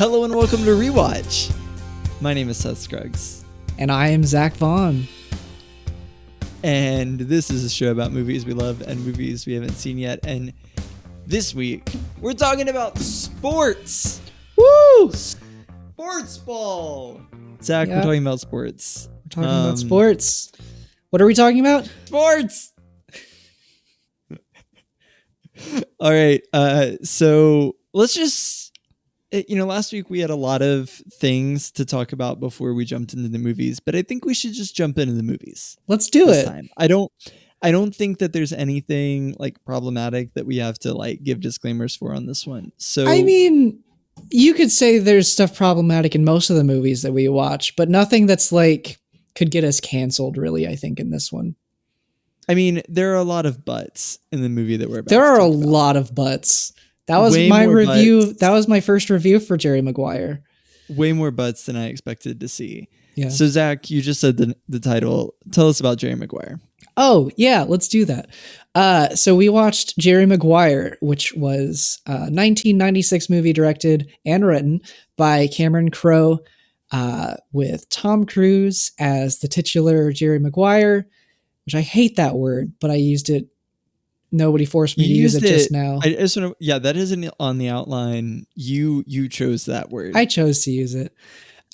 Hello and welcome to Rewatch. My name is Seth Scruggs. And I am Zach Vaughn. And this is a show about movies we love and movies we haven't seen yet. And this week, we're talking about sports. Woo! Sports ball. Zach, Yep. we're talking about sports. We're talking about sports. What are we talking about? Sports! All right. So let's just... last week we had a lot of things to talk about before we jumped into the movies, but I think we should just jump into the movies. Let's do it. Time. I don't think that there's anything like problematic that we have to like give disclaimers for on this one. So I mean, you could say there's stuff problematic in most of the movies that we watch, but nothing that's like could get us canceled really, I think, in this one. I mean, there are a lot of butts in the movie that we're about There to are a talk about. lot of butts. That was Way my more review. butts. That was my first review for Jerry Maguire. Way more butts than I expected to see. Yeah. So Zach, you just said the title. Tell us about Jerry Maguire. Oh, yeah, let's do that. So we watched Jerry Maguire, which was a 1996 movie directed and written by Cameron Crowe, with Tom Cruise as the titular Jerry Maguire, which I hate that word, but I used it. Nobody forced me to use it just now. I just want to, that isn't on the outline. You chose that word. I chose to use it.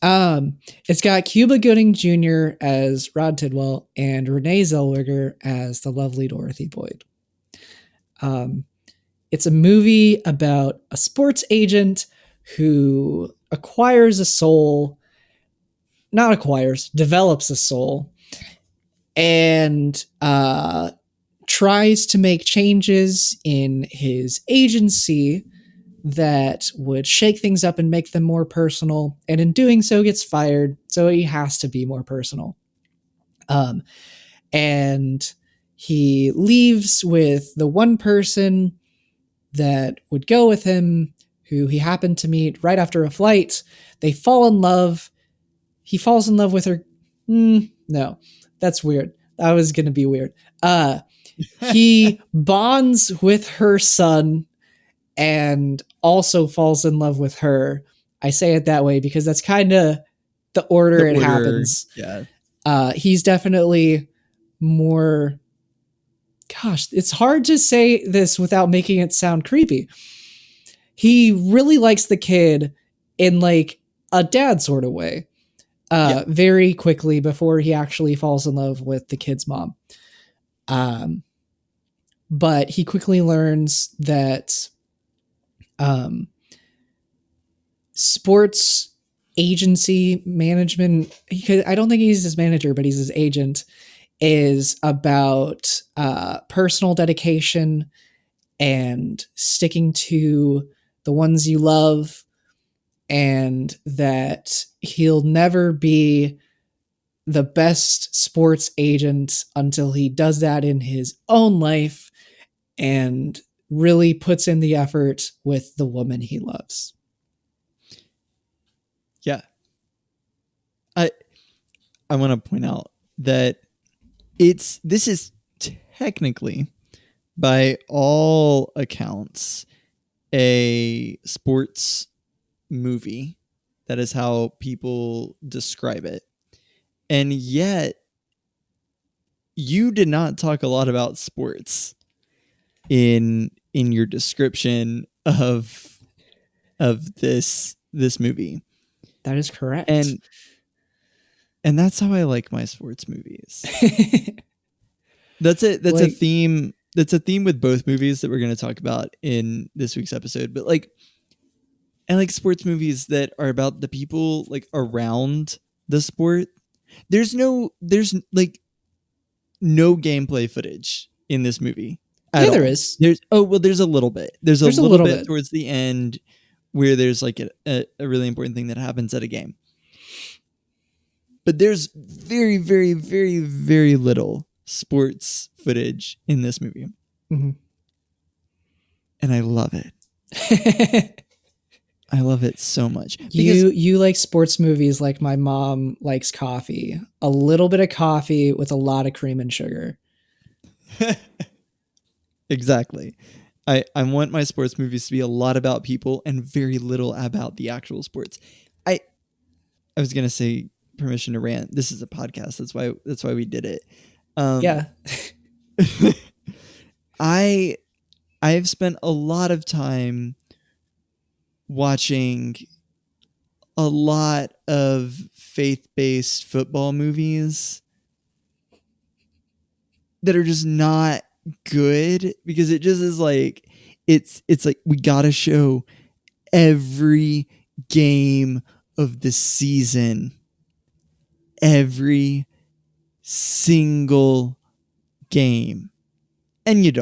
It's got Cuba Gooding Jr. as Rod Tidwell and Renee Zellweger as the lovely Dorothy Boyd. It's a movie about a sports agent who develops a soul and tries to make changes in his agency that would shake things up and make them more personal, and in doing so gets fired, so he has to be more personal. And he leaves with the one person that would go with him, who he happened to meet right after a flight. They fall in love. He falls in love with her. No, that's weird. That was going to be weird. He bonds with her son and also falls in love with her. I say it that way because that's kind of the order it happens. Yeah. He's definitely more... Gosh, it's hard to say this without making it sound creepy. He really likes the kid in like a dad sort of way. Very quickly before he actually falls in love with the kid's mom. But he quickly learns that sports agency management, I don't think he's his manager, but he's his agent, is about personal dedication and sticking to the ones you love, and that he'll never be the best sports agent until he does that in his own life and really puts in the effort with the woman he loves. Yeah. I want to point out that this is technically, by all accounts, a sports movie. That is how people describe it. And yet, you did not talk a lot about sports in your description of this movie. That is correct. And that's how I like my sports movies. That's it. That's a theme. That's a theme with both movies that we're going to talk about in this week's episode. But I like sports movies that are about the people like around the sport. There's no gameplay footage in this movie. Yeah, there is. There's a little bit. There's a little bit towards the end where there's like a really important thing that happens at a game. But there's very, very, very, very little sports footage in this movie. Mm-hmm. And I love it. I love it so much. You like sports movies like my mom likes coffee. A little bit of coffee with a lot of cream and sugar. Exactly. I want my sports movies to be a lot about people and very little about the actual sports. I was gonna say permission to rant. This is a podcast. That's why we did it. Yeah. I've spent a lot of time watching a lot of faith-based football movies that are just not good because it just is like it's like we gotta show every game of the season, every single game, and you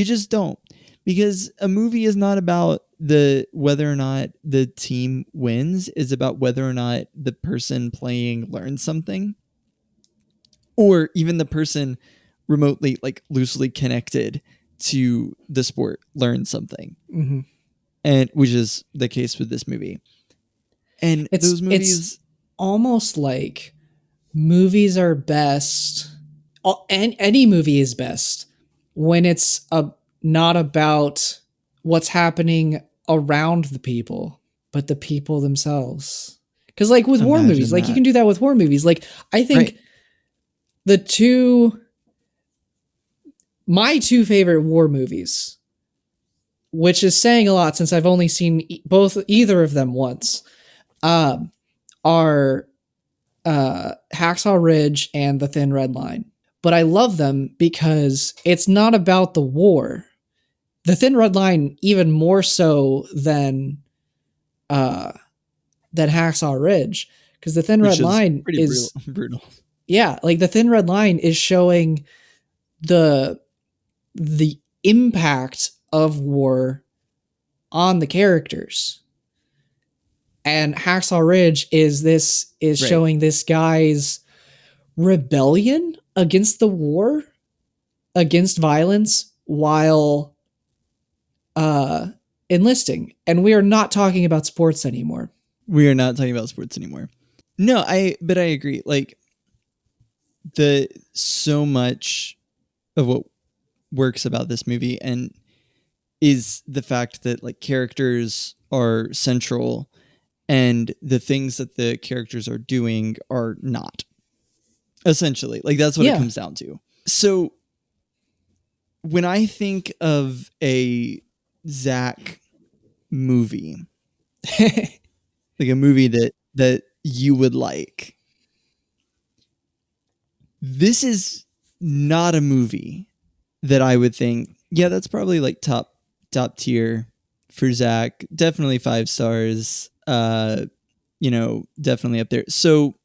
just don't, because a movie is not about whether or not the team wins. It's about whether or not the person playing learns something, or even the person remotely, like loosely connected to the sport, learns something. Mm-hmm. And which is the case with this movie. And those movies, it's almost like movies are best, and any movie is best when it's not about what's happening around the people, but the people themselves. Because like with war movies, like you can do that with war movies. Like I think my two favorite war movies, which is saying a lot since I've only seen either of them once, are Hacksaw Ridge and The Thin Red Line. But I love them because it's not about the war. The Thin Red Line even more so than Hacksaw Ridge, because The Thin Red Line is brutal. Yeah, like The Thin Red Line is showing the impact of war on the characters. And Hacksaw Ridge is showing this guy's rebellion against the war, against violence, while enlisting. And we are not talking about sports anymore. We are not talking about sports anymore. No, but I agree. Like so much of what works about this movie and is the fact that like characters are central and the things that the characters are doing are not, essentially. Like that's what it comes down to. So when I think of a Zach movie, like a movie that you would like, this is not a movie that I would think, yeah, that's probably like top tier for Zach. Definitely 5 stars. Definitely up there. So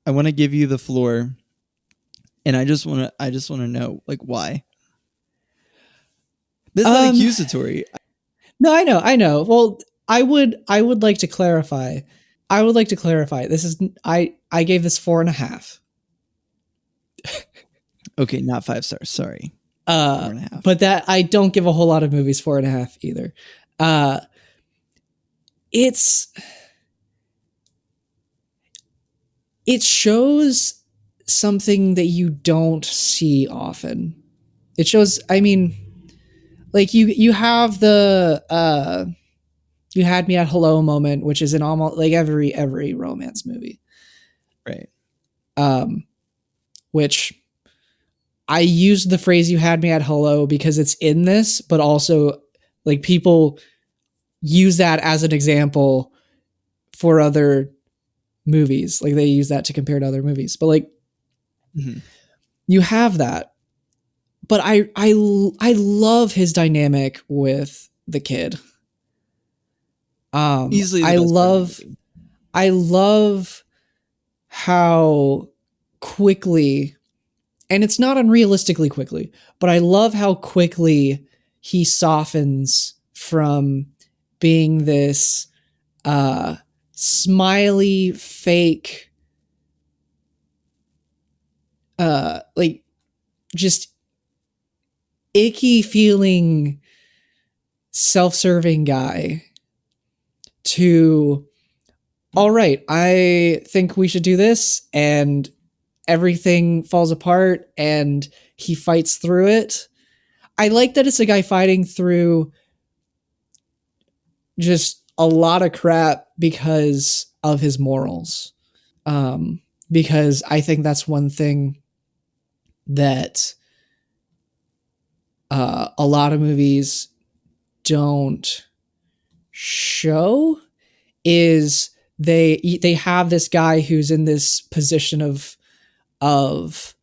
I want to give you the floor, and I just want to know like why. This is not accusatory. No, I know. Well, I would like to clarify. This is I gave this 4.5. Okay, not 5 stars. Sorry. 4.5. But that I don't give a whole lot of movies 4.5 either. It shows something that you don't see often. It shows, I mean, like you have the You Had Me at Hello moment, which is in almost like every romance movie. Right. Which I used the phrase "You Had Me at Hello" because it's in this, but also like people use that as an example for other movies. Like they use that to compare to other movies, but like you have that. But I love his dynamic with the kid. Easily, I love how quickly, and it's not unrealistically quickly, but I love how quickly he softens from being this smiley fake, like just icky feeling self-serving guy to, all right, I think we should do this, and everything falls apart and he fights through it. I like that it's a guy fighting through just a lot of crap because of his morals. Because I think that's one thing that a lot of movies don't show is they have this guy who's in this position of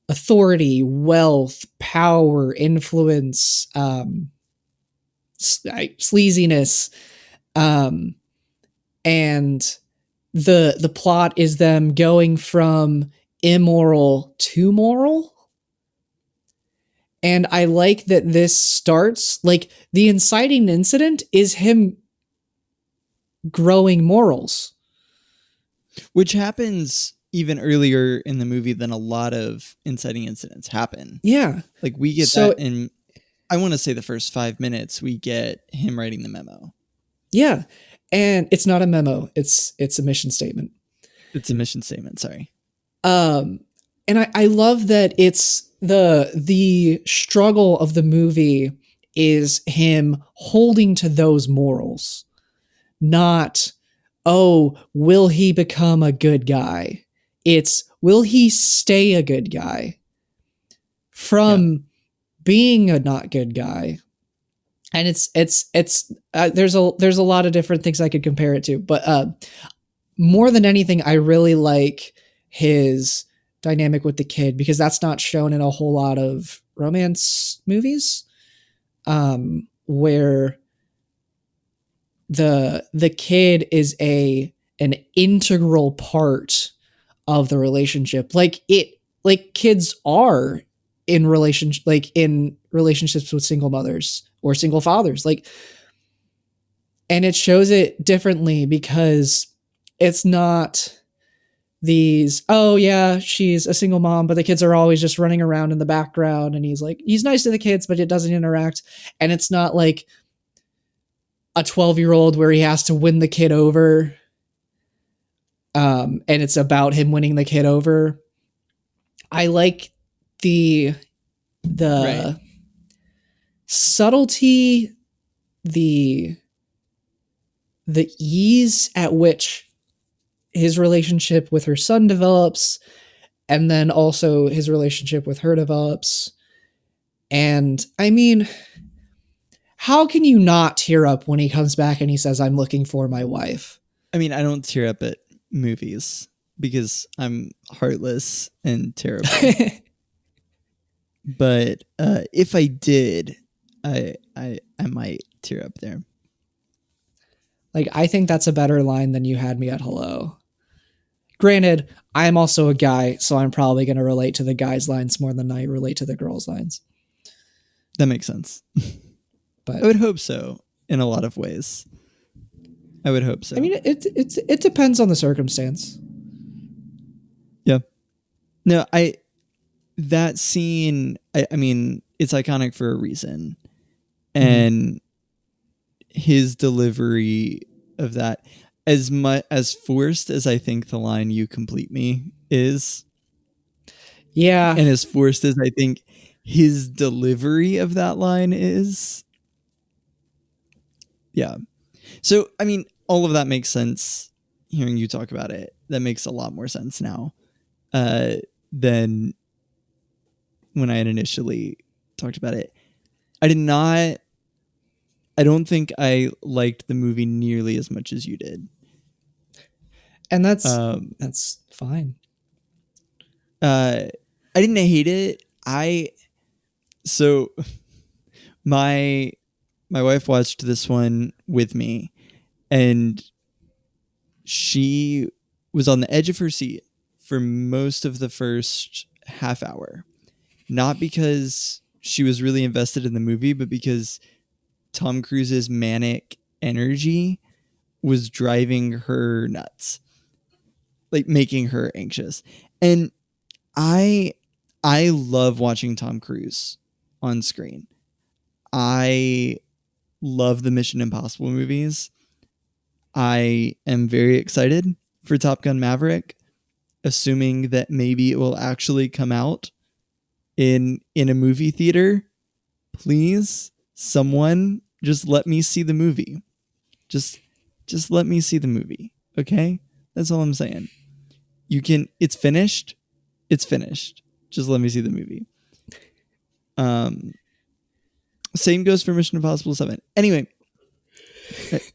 authority, wealth, power, influence, sleaziness, and the plot is them going from immoral to moral. And I like that this starts, like, the inciting incident is him growing morals. Which happens even earlier in the movie than a lot of inciting incidents happen. Yeah. Like, we get that in, I want to say, the first 5 minutes, we get him writing the memo. Yeah. And it's not a memo. It's a mission statement. It's a mission statement, sorry. And I love that it's the struggle of the movie is him holding to those morals, not, oh, will he become a good guy? It's, will he stay a good guy from being a not good guy? And it's there's a lot of different things I could compare it to, but more than anything, I really like his dynamic with the kid, because that's not shown in a whole lot of romance movies, where the kid is an integral part of the relationship. Like kids are in relationships with single mothers or single fathers. Like, and it shows it differently because it's not these, oh yeah, she's a single mom, but the kids are always just running around in the background, and he's nice to the kids, but it doesn't interact. And it's not like a 12-year-old where he has to win the kid over. And it's about him winning the kid over. I like the right. Subtlety, the ease at which his relationship with her son develops, and then also his relationship with her develops. And I mean, how can you not tear up when he comes back and he says, "I'm looking for my wife"? I mean, I don't tear up at movies because I'm heartless and terrible. But if I did, I might tear up there. Like, I think that's a better line than "You had me at hello." Granted, I'm also a guy, so I'm probably going to relate to the guy's lines more than I relate to the girl's lines. That makes sense. But I would hope so in a lot of ways. I would hope so. I mean, it depends on the circumstance. Yeah. No, that scene, I mean, it's iconic for a reason. And his delivery of that, as much as forced as I think the line "you complete me" is. Yeah. And as forced as I think his delivery of that line is. Yeah. So, I mean, all of that makes sense hearing you talk about it. That makes a lot more sense now than when I had initially talked about it. I don't think I liked the movie nearly as much as you did. And that's fine. I didn't hate it. So my wife watched this one with me, and she was on the edge of her seat for most of the first half hour. Not because she was really invested in the movie, but because Tom Cruise's manic energy was driving her nuts, like making her anxious. And I love watching Tom Cruise on screen. I love the Mission Impossible movies. I am very excited for Top Gun Maverick, assuming that maybe it will actually come out in a movie theater. please, someone just let me see the movie. Just let me see the movie. Okay? That's all I'm saying. It's finished. It's finished. Just let me see the movie. Same goes for Mission Impossible 7. Anyway,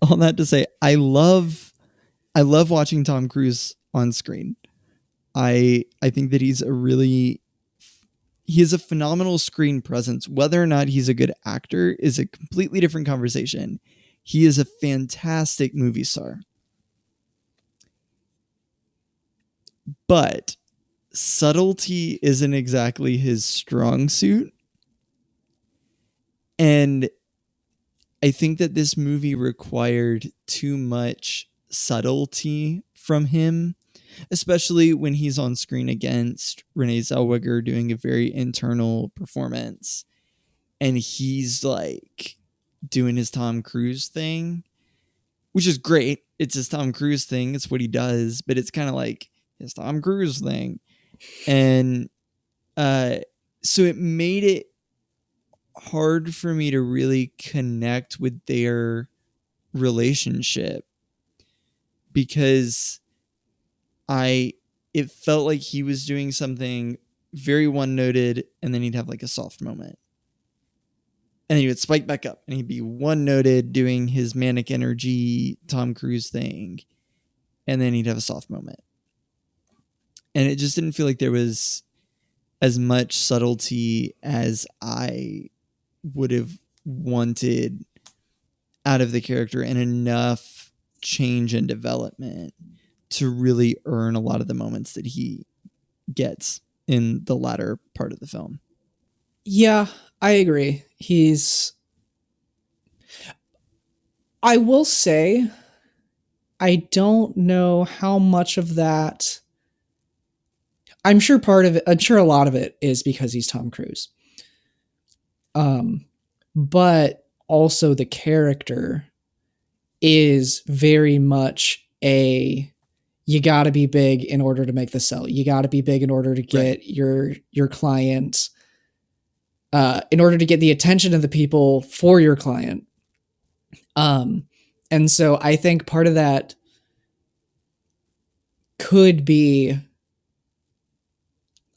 all that to say, I love watching Tom Cruise on screen. I think that he has a phenomenal screen presence. Whether or not he's a good actor is a completely different conversation. He is a fantastic movie star. But subtlety isn't exactly his strong suit. And I think that this movie required too much subtlety from him, especially when he's on screen against Renee Zellweger doing a very internal performance. And he's like doing his Tom Cruise thing, which is great. It's his Tom Cruise thing. It's what he does, but it's kind of like his Tom Cruise thing. And so it made it hard for me to really connect with their relationship, because it felt like he was doing something very one-noted, and then he'd have like a soft moment, and then he would spike back up and he'd be one-noted doing his manic energy Tom Cruise thing, and then he'd have a soft moment. And it just didn't feel like there was as much subtlety as I would have wanted out of the character, and enough change and development to really earn a lot of the moments that he gets in the latter part of the film. Yeah, I agree. I will say, I don't know how much of that. I'm sure a lot of it is because he's Tom Cruise. But also the character is very much you got to be big in order to make the sell. You got to be big in order to get your client, in order to get the attention of the people for your client. And so I think part of that could be,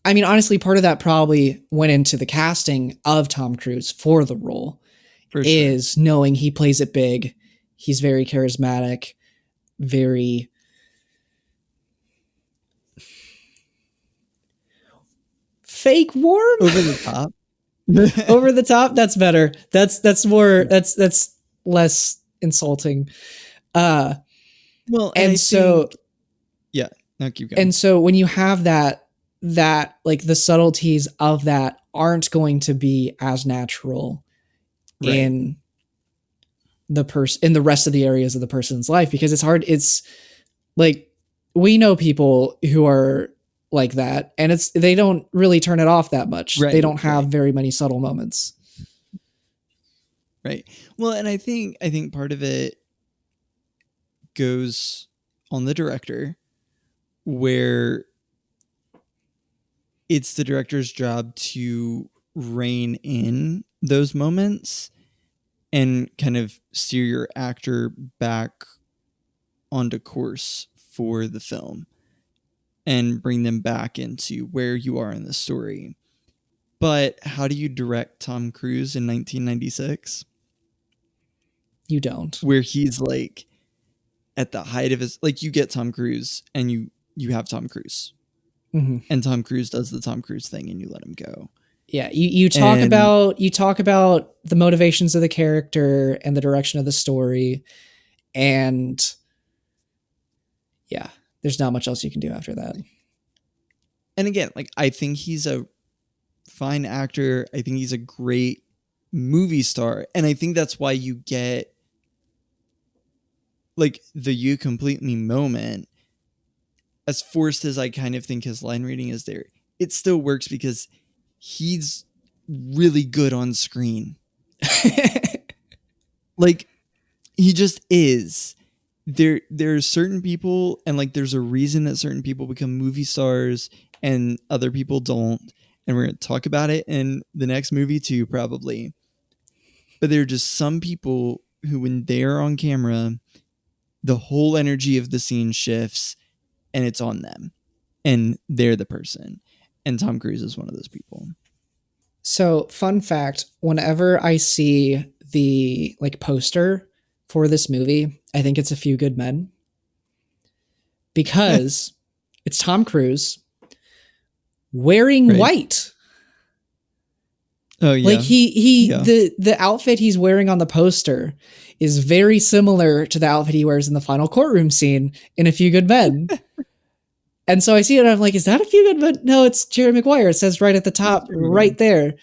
I mean, honestly, part of that probably went into the casting of Tom Cruise for the role, is knowing he plays it big. He's very charismatic, very fake warm, over the top. Over the top. That's better. That's more. That's less insulting. Well, and so yeah. No, keep going. And so when you have that like the subtleties of that aren't going to be as natural in the rest of the areas of the person's life, because it's hard. It's like, we know people who are like that, and they don't really turn it off that much. They don't have very many subtle moments. Right. Well, and I think part of it goes on the director, where it's the director's job to rein in those moments and kind of steer your actor back onto course for the film and bring them back into where you are in the story. But how do you direct Tom Cruise in 1996? You don't. Where he's like at the height of his, like, you get Tom Cruise and you have Tom Cruise. Mm-hmm. And Tom Cruise does the Tom Cruise thing and you let him go. Yeah, you talk about the motivations of the character and the direction of the story, and yeah, there's not much else you can do after that. And again, like, I think he's a fine actor. I think he's a great movie star, and I think that's why you get like the "you complete me" moment. As forced as I kind of think his line reading is there, it still works because he's really good on screen. Like, he just is. There's certain people, and like there's a reason that certain people become movie stars and other people don't. And we're going to talk about it in the next movie too, probably. But there are just some people who, when they're on camera, the whole energy of the scene shifts and it's on them and they're the person. And Tom Cruise is one of those people. So, fun fact, whenever I see the like poster for this movie, I think it's A Few Good Men, because it's Tom Cruise wearing white. Oh yeah. Like the outfit he's wearing on the poster is very similar to the outfit he wears in the final courtroom scene in A Few Good Men. And so I see it and I'm like, is that A Few Good Men? No, it's Jerry Maguire. It says right at the top, right there.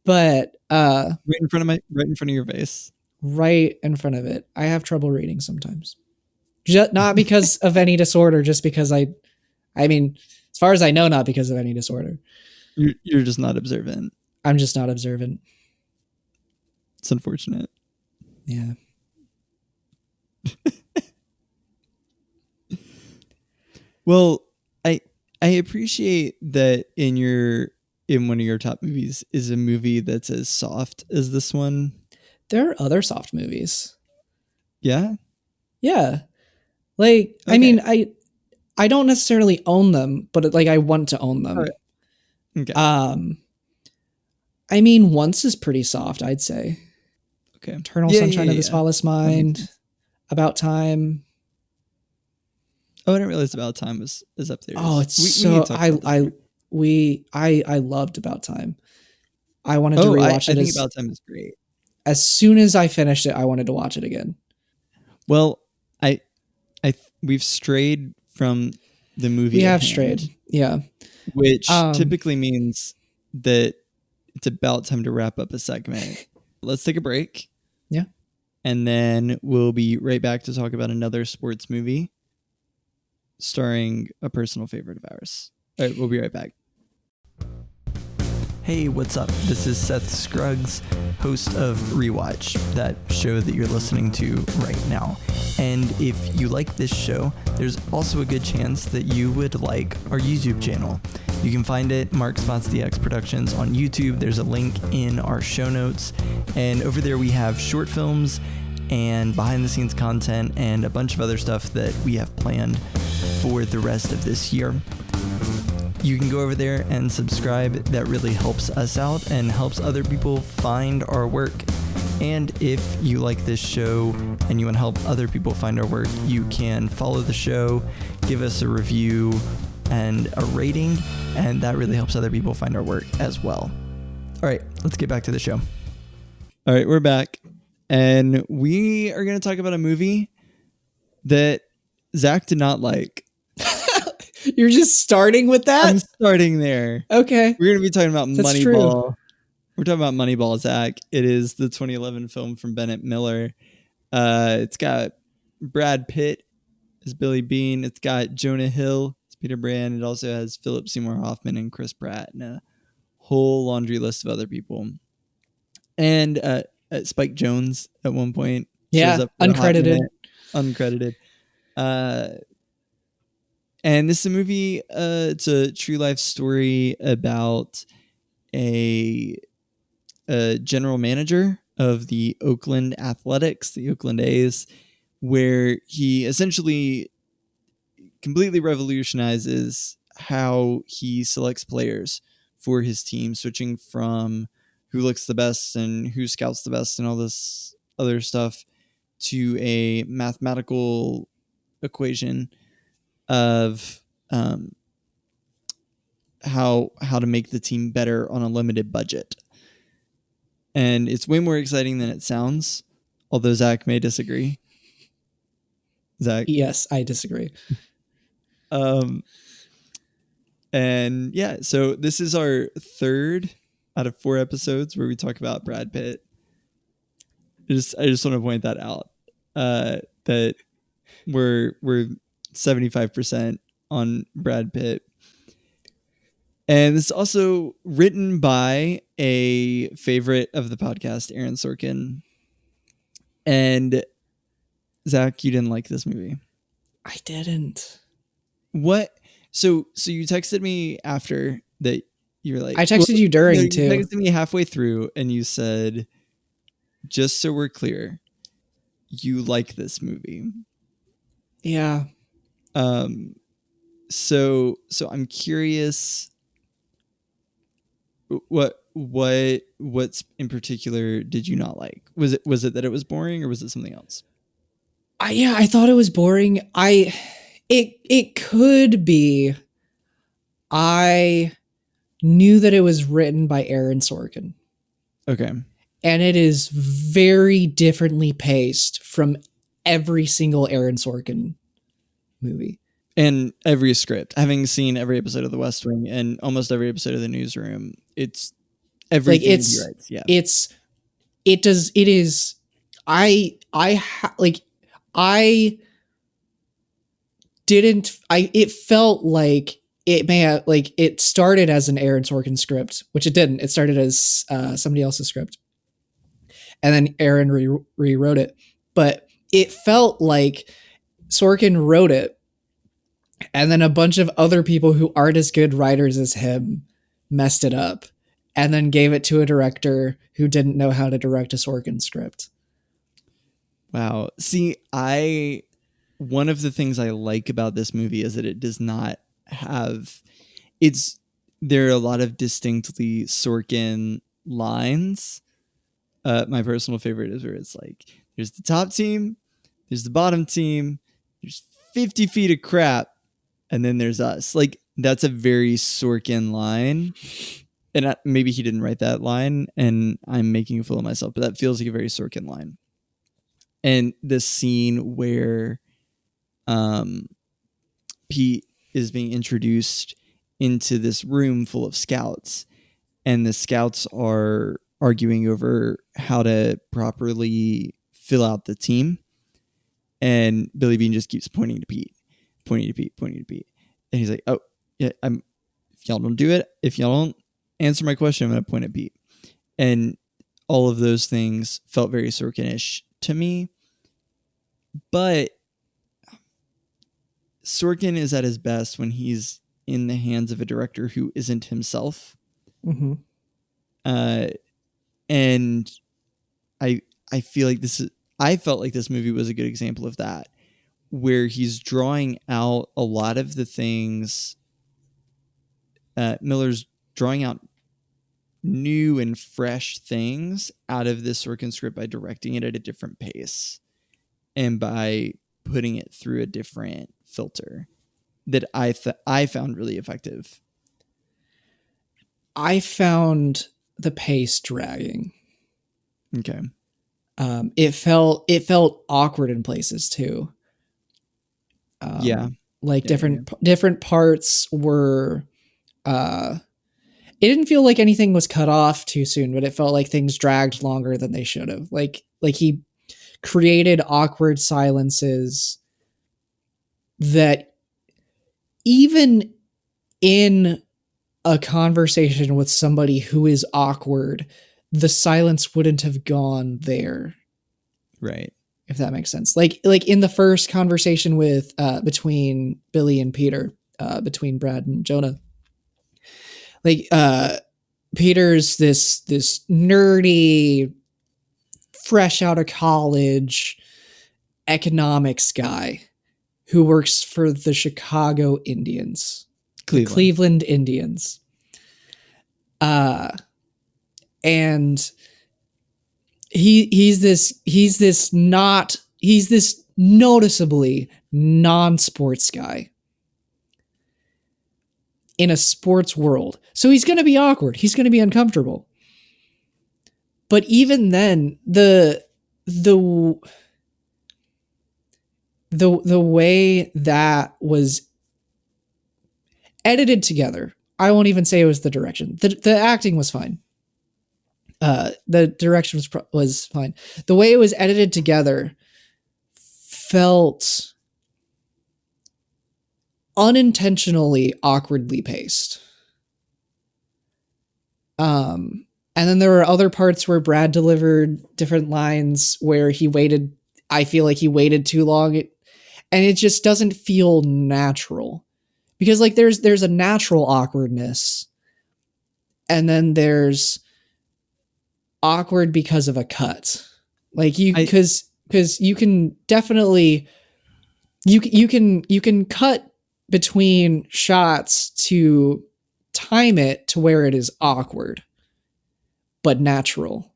But right in front of your face. Right in front of it. I have trouble reading sometimes. Not because of any disorder, just because I mean, as far as I know, not because of any disorder. You're just not observant. I'm just not observant. It's unfortunate. Yeah. Well, I appreciate that in one of your top movies is a movie that's as soft as this one. There are other soft movies. Yeah? Yeah. Like, okay. I mean, I don't necessarily own them, but like I want to own them. Right. Okay. I mean, Once is pretty soft, I'd say. Okay. Eternal Sunshine of the Spotless Mind. About Time. Oh, I didn't realize About Time was up there. Oh, it's I loved About Time. I wanted to rewatch it. I think About Time is great. As soon as I finished it, I wanted to watch it again. Well, we've strayed from the movie. We have strayed, yeah. Which typically means that it's about time to wrap up a segment. Let's take a break. Yeah. And then we'll be right back to talk about another sports movie starring a personal favorite of ours. All right, we'll be right back. Hey, what's up? This is Seth Scruggs, host of Rewatch, that show that you're listening to right now. And if you like this show, there's also a good chance that you would like our YouTube channel. You can find it, Mark Spots the X Productions, on YouTube. There's a link in our show notes. And over there we have short films and behind the scenes content and a bunch of other stuff that we have planned for the rest of this year. You can go over there and subscribe. That really helps us out and helps other people find our work. And if you like this show and you want to help other people find our work, you can follow the show, give us a review and a rating, and that really helps other people find our work as well. All right, let's get back to the show. All right, we're back. And we are going to talk about a movie that Zach did not like. You're just starting with that? I'm starting there. Okay. We're going to be talking about That's Moneyball. True. We're talking about Moneyball, Zach. It is the 2011 film from Bennett Miller. It's got Brad Pitt as Billy Bean. It's got Jonah Hill as Peter Brand. It also has Philip Seymour Hoffman and Chris Pratt and a whole laundry list of other people. And Spike Jonze at one point. Yeah, shows up uncredited. Uncredited. And this is a movie, it's a true life story about a general manager of the Oakland Athletics, the Oakland A's, where he essentially completely revolutionizes how he selects players for his team, switching from who looks the best and who scouts the best and all this other stuff to a mathematical equation of how to make the team better on a limited budget. And it's way more exciting than it sounds, although Zach may disagree. Zach? Yes, I disagree. And yeah, so this is our third out of 4 episodes where we talk about Brad Pitt. I just want to point that out, that we're 75% on Brad Pitt. And it's also written by a favorite of the podcast, Aaron Sorkin. And Zach, you didn't like this movie. I didn't. What? So you texted me after that. You were like, I texted you during you too. You texted me halfway through and you said, just so we're clear, you like this movie. Yeah. So I'm curious, what's in particular did you not like? Was it that it was boring, or was it something else? I thought it was boring. It could be. I knew that it was written by Aaron Sorkin. Okay. And it is very differently paced from every single Aaron Sorkin movie. And every script. Having seen every episode of The West Wing and almost every episode of The Newsroom, it's everything like he writes. Yeah. It felt like it may have, like, it started as an Aaron Sorkin script, which it didn't. It started as somebody else's script. And then Aaron rewrote it. But it felt like Sorkin wrote it, and then a bunch of other people who aren't as good writers as him messed it up, and then gave it to a director who didn't know how to direct a Sorkin script. Wow. See, one of the things I like about this movie is that it does not have, there are a lot of distinctly Sorkin lines. My personal favorite is where it's like, there's the top team, there's the bottom team, there's 50 feet of crap, and then there's us. Like, that's a very Sorkin line. And maybe he didn't write that line, and I'm making a fool of myself, but that feels like a very Sorkin line. And the scene where Pete is being introduced into this room full of scouts, and the scouts are arguing over how to properly fill out the team. And Billy Bean just keeps pointing to Pete. And he's like, oh, yeah, if y'all don't do it, if y'all don't answer my question, I'm going to point at Pete. And all of those things felt very Sorkin-ish to me. But Sorkin is at his best when he's in the hands of a director who isn't himself. Mm-hmm. And I feel like I felt like this movie was a good example of that, where he's drawing out a lot of the things. Miller's drawing out new and fresh things out of this Sorkin script by directing it at a different pace and by putting it through a different filter that I found really effective. I found the pace dragging. Okay. It felt awkward in places too. Different parts were, it didn't feel like anything was cut off too soon, but it felt like things dragged longer than they should have. Like he created awkward silences that even in a conversation with somebody who is awkward, the silence wouldn't have gone there. Right. If that makes sense. Like in the first conversation with, between Billy and Peter, between Brad and Jonah, like, Peter's this nerdy, fresh out of college economics guy who works for the Chicago Indians. The Cleveland Indians. And he's this noticeably non-sports guy in a sports world. So he's going to be awkward. He's going to be uncomfortable. But even then, the way that was edited together, I won't even say it was the direction. The acting was fine. The direction was fine. The way it was edited together felt unintentionally awkwardly paced. And then there were other parts where Brad delivered different lines where I feel like he waited too long, and it just doesn't feel natural. Because like there's a natural awkwardness, and then there's awkward because of a cut. Like because you can definitely you can cut between shots to time it to where it is awkward but natural,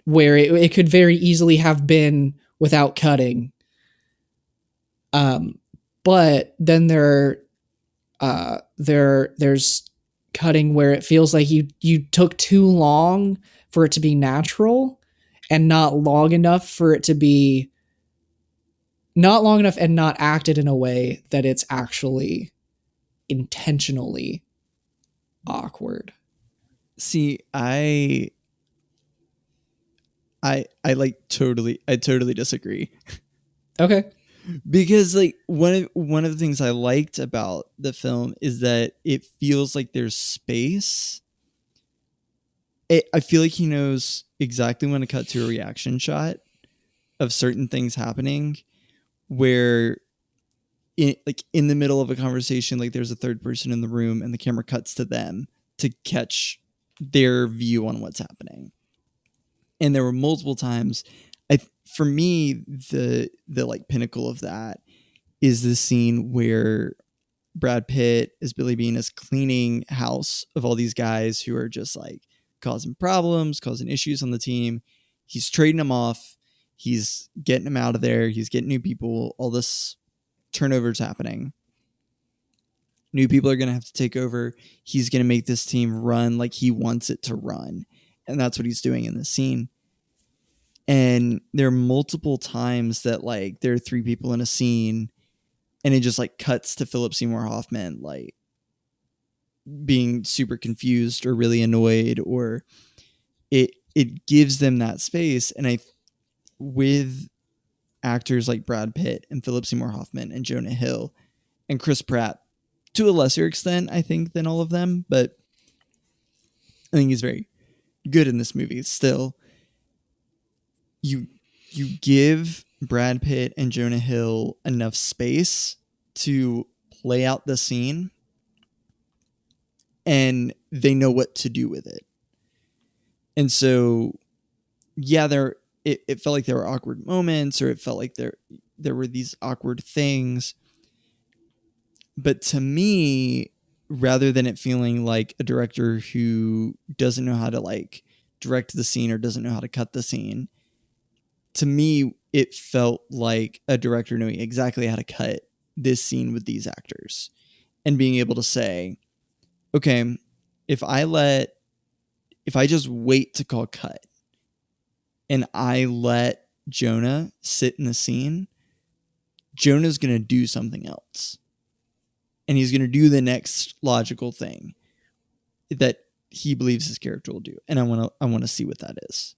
where it could very easily have been without cutting. But then there's cutting where it feels like you took too long for it to be natural, and not long enough for it to be not long enough and not acted in a way that it's actually intentionally awkward. See, I totally disagree. Okay. Because like one of the things I liked about the film is that it feels like there's space. I feel like he knows exactly when to cut to a reaction shot of certain things happening, where in the middle of a conversation, like there's a third person in the room and the camera cuts to them to catch their view on what's happening. And there were multiple times. For me, the like pinnacle of that is the scene where Brad Pitt as Billy Bean is cleaning house of all these guys who are just like causing problems, causing issues on the team. He's trading them off. He's getting them out of there. He's getting new people. All this turnover's happening. New people are going to have to take over. He's going to make this team run like he wants it to run. And that's what he's doing in this scene. And there are multiple times that like there are three people in a scene and it just like cuts to Philip Seymour Hoffman like being super confused or really annoyed, or it gives them that space. And with actors like Brad Pitt and Philip Seymour Hoffman and Jonah Hill and Chris Pratt to a lesser extent, I think, than all of them, but I think he's very good in this movie still. You give Brad Pitt and Jonah Hill enough space to play out the scene, and they know what to do with it. And so, yeah, it felt like there were awkward moments, or it felt like there were these awkward things. But to me, rather than it feeling like a director who doesn't know how to like direct the scene or doesn't know how to cut the scene, to me, it felt like a director knowing exactly how to cut this scene with these actors and being able to say, okay, if I just wait to call cut and I let Jonah sit in the scene, Jonah's going to do something else. And he's going to do the next logical thing that he believes his character will do. And I want to see what that is.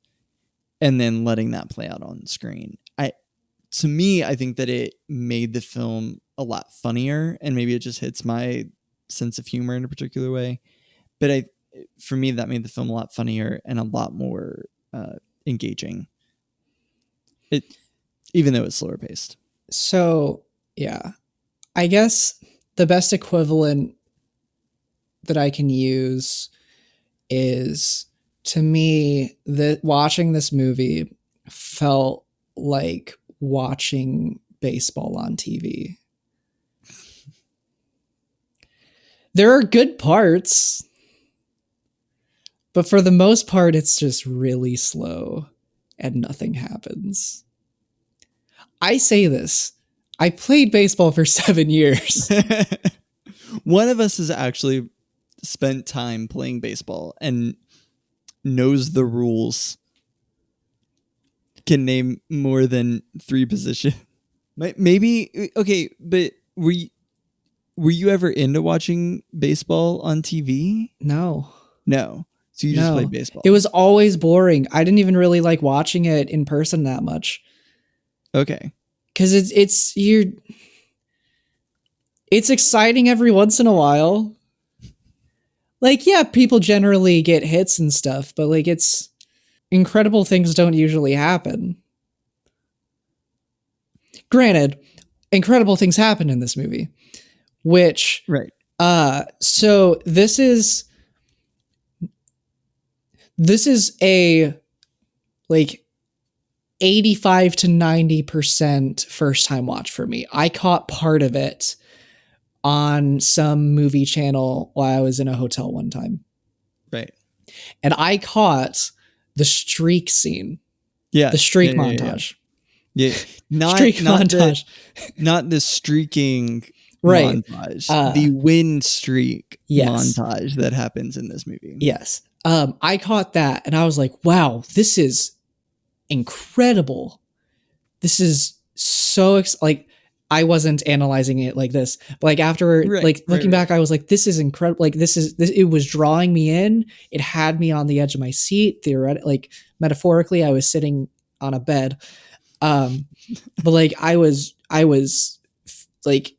And then letting that play out on screen. To me, I think that it made the film a lot funnier, and maybe it just hits my sense of humor in a particular way. But for me, that made the film a lot funnier and a lot more engaging. Even though it's slower paced. So, yeah, I guess the best equivalent that I can use is, to me, that watching this movie felt like watching baseball on TV. There are good parts, but for the most part, it's just really slow and nothing happens. I say this. I played baseball for 7 years. One of us has actually spent time playing baseball and knows the rules. Can name more than 3 positions. Maybe, okay, but were you ever into watching baseball on TV? No. So you just played baseball. It was always boring. I didn't even really like watching it in person that much. Okay. Because it's exciting every once in a while. Like, yeah, people generally get hits and stuff, but like it's incredible things don't usually happen. Granted, incredible things happen in this movie, which right. So this is a like 85 to 90% first time watch for me. I caught part of it on some movie channel while I was in a hotel one time. Right. And I caught the streak scene. Yeah. The streak montage. Yeah. Not montage. Not the streaking montage. The win streak montage that happens in this movie. Yes. I caught that and I was like, wow, this is incredible. This is so like I wasn't analyzing it like this, but like after looking back, I was like, this is incredible. Like this, it was drawing me in. It had me on the edge of my seat. Theoretically, like metaphorically, I was sitting on a bed. But like I was like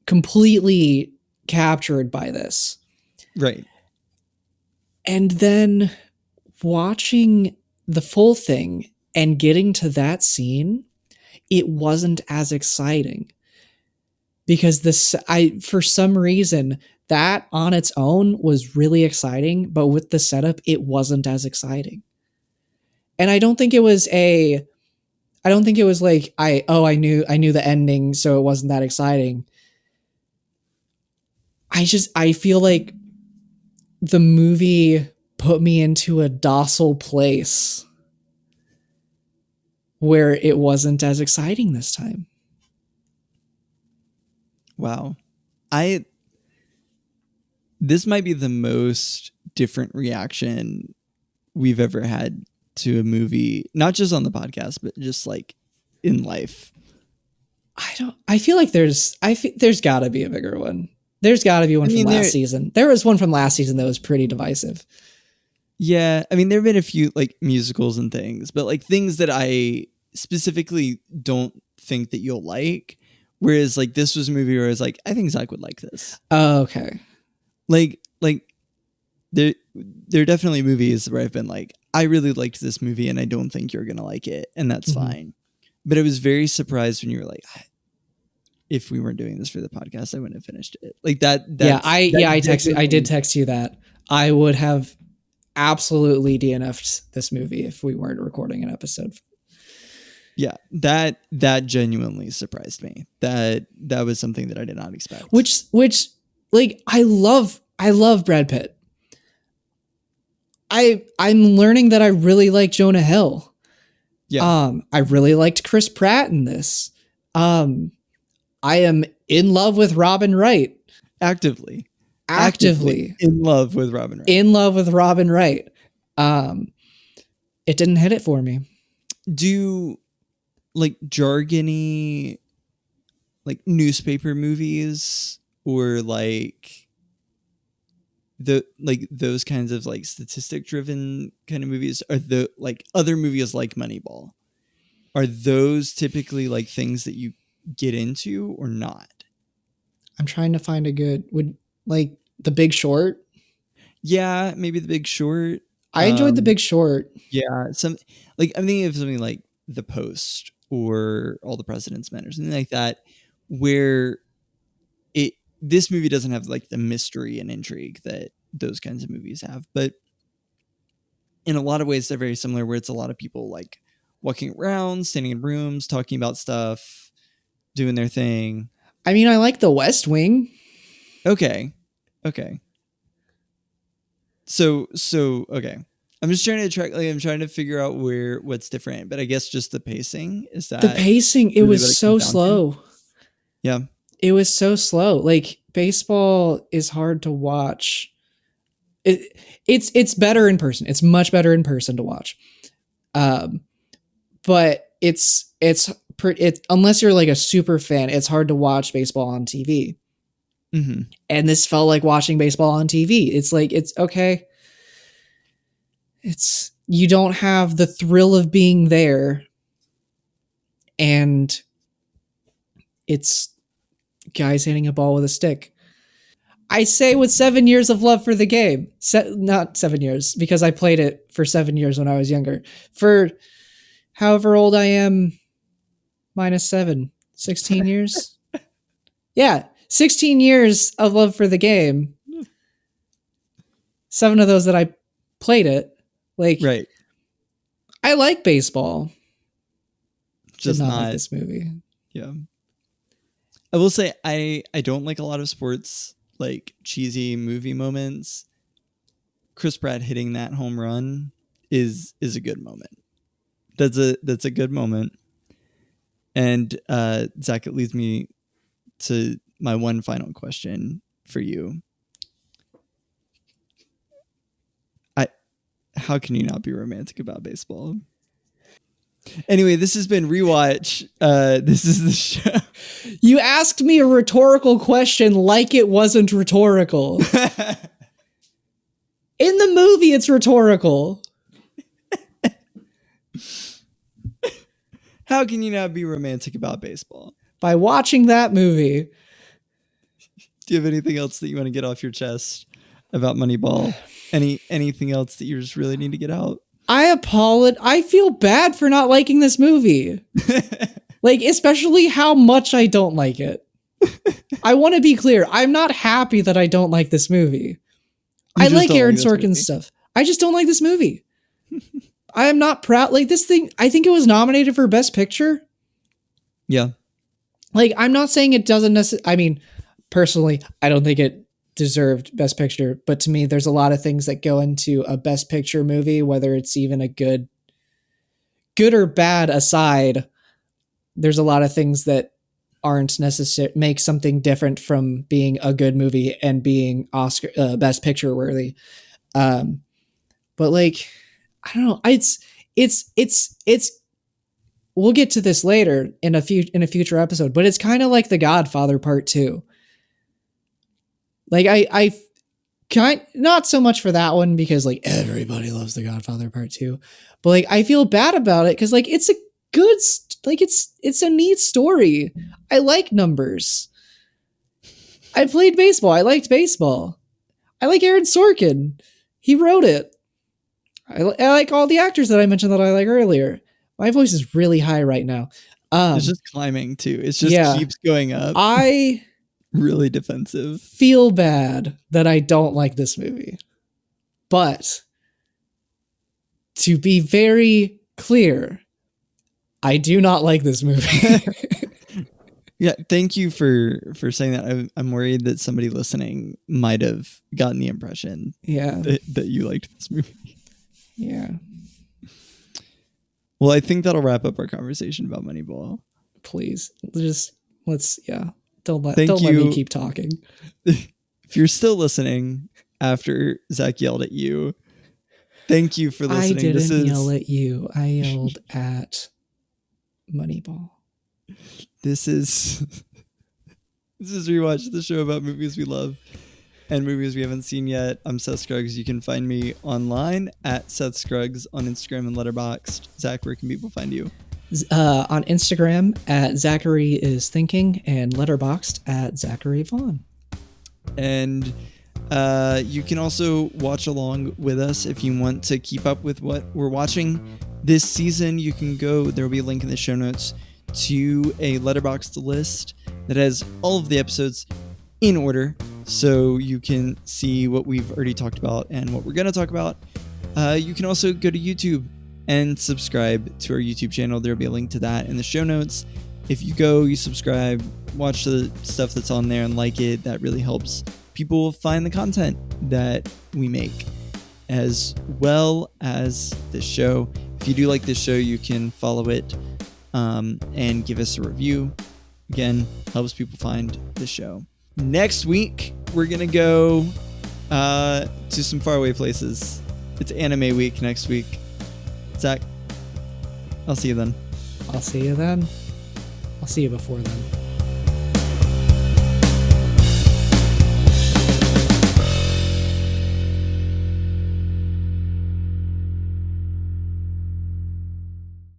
completely captured by this. Right. And then watching the full thing and getting to that scene, it wasn't as exciting because for some reason that on its own was really exciting, but with the setup, it wasn't as exciting. And I don't think it was like I knew the ending, so it wasn't that exciting. I feel like the movie put me into a docile place where it wasn't as exciting this time. Wow. This might be the most different reaction we've ever had to a movie, not just on the podcast, but just like in life. I feel like there's gotta be a bigger one. There's gotta be one from last season. There was one from last season that was pretty divisive. Yeah. I mean, there have been a few like musicals and things, but like things that I specifically don't think that you'll like. Whereas like this was a movie where I was like, I think Zach would like this. Oh, okay. Like there are definitely movies where I've been like, I really liked this movie and I don't think you're going to like it. And that's fine. But I was very surprised when you were like, if we weren't doing this for the podcast, I wouldn't have finished it. Like that. I did text you that I would have absolutely DNF'd this movie if we weren't recording an episode. Yeah, that genuinely surprised me. That was something that I did not expect. Which like I love Brad Pitt. I'm learning that I really like Jonah Hill. Yeah. I really liked Chris Pratt in this. I am in love with Robin Wright. Actively in love with Robin Wright. It didn't hit it for me. Do like jargony like newspaper movies or like those kinds of like statistic driven kind of movies, are the like other movies like Moneyball, are those typically like things that you get into or not? I'm trying to find a good, would like The Big Short. Yeah, maybe The Big Short. I enjoyed The Big Short. Yeah, some like I'm thinking of something like The Post or All the President's Men or something like that, where this movie doesn't have like the mystery and intrigue that those kinds of movies have, but in a lot of ways they're very similar, where it's a lot of people like walking around, standing in rooms, talking about stuff, doing their thing. I mean, I like The West Wing. Okay. So okay. I'm just trying to track. Like, I'm trying to figure out what's different, but I guess just the pacing is that the pacing. It was so slow. Yeah, it was so slow. Like baseball is hard to watch. It's better in person. It's much better in person to watch. But it's unless you're like a super fan, it's hard to watch baseball on TV. Mm-hmm. And this felt like watching baseball on TV. It's like, it's okay. You don't have the thrill of being there. And it's guys hitting a ball with a stick. I say with 7 years of love for the game, not 7 years, because I played it for 7 years when I was younger. For however old I am, minus 7, 16 years. Yeah, 16 years of love for the game. 7 of those that I played it. Like, right. I like baseball. just did not not like this movie. Yeah. I will say I don't like a lot of sports like cheesy movie moments. Chris Pratt hitting that home run is a good moment. That's a good moment. And Zach, it leads me to my one final question for you. How can you not be romantic about baseball? Anyway, this has been Rewatch. This is the show. You asked me a rhetorical question like it wasn't rhetorical. In the movie, it's rhetorical. How can you not be romantic about baseball? By watching that movie. Do you have anything else that you want to get off your chest about Moneyball? Anything else that you just really need to get out? I feel bad for not liking this movie. Like, especially how much I don't like it. I want to be clear. I'm not happy that I don't like this movie. I like Aaron Sorkin's stuff. I just don't like this movie. I am not proud. Like, this thing, I think it was nominated for Best Picture. Yeah. Like, I'm not saying it doesn't necessarily, I mean, personally, I don't think it deserved Best Picture, but to me, there's a lot of things that go into a Best Picture movie, whether it's even a good or bad aside. There's a lot of things that aren't necessary, make something different from being a good movie and being Oscar Best Picture worthy. But like, I don't know. It's we'll get to this later in a future episode, but it's kind of like The Godfather Part 2. Like I not so much for that one because like everybody loves The Godfather Part 2, but like I feel bad about it because like it's a good, like it's a neat story. I like numbers. I played baseball. I liked baseball. I like Aaron Sorkin. He wrote it. I like all the actors that I mentioned that I like earlier. My voice is really high right now. It's just climbing too. It just keeps going up. I really defensive. Feel bad that I don't like this movie. But to be very clear, I do not like this movie. Yeah, thank you for saying that. I'm worried that somebody listening might have gotten the impression that you liked this movie. Yeah. Well, I think that'll wrap up our conversation about Moneyball. Please, Don't let me keep talking. If you're still listening after Zach yelled at you, thank you for listening. I didn't yell at you. I yelled at Moneyball. This is Rewatch, the show about movies we love and movies we haven't seen yet. I'm Seth Scruggs. You can find me online at Seth Scruggs on Instagram and Letterboxd. Zach, where can people find you? On Instagram at Zachary is Thinking and Letterboxd at Zachary Vaughn. And you can also watch along with us if you want to keep up with what we're watching this season. You can go, there will be a link in the show notes to a Letterboxd list that has all of the episodes in order, so you can see what we've already talked about and what we're going to talk about. You can also go to YouTube and subscribe to our YouTube channel. There'll be a link to that in the show notes. If you go, you subscribe, watch the stuff that's on there and like it, that really helps people find the content that we make, as well as this show. If you do like this show, you can follow it and give us a review. Again, helps people find the show. Next week, we're going to go to some faraway places. It's anime week next week. Zach, I'll see you then. I'll see you then. I'll see you before then.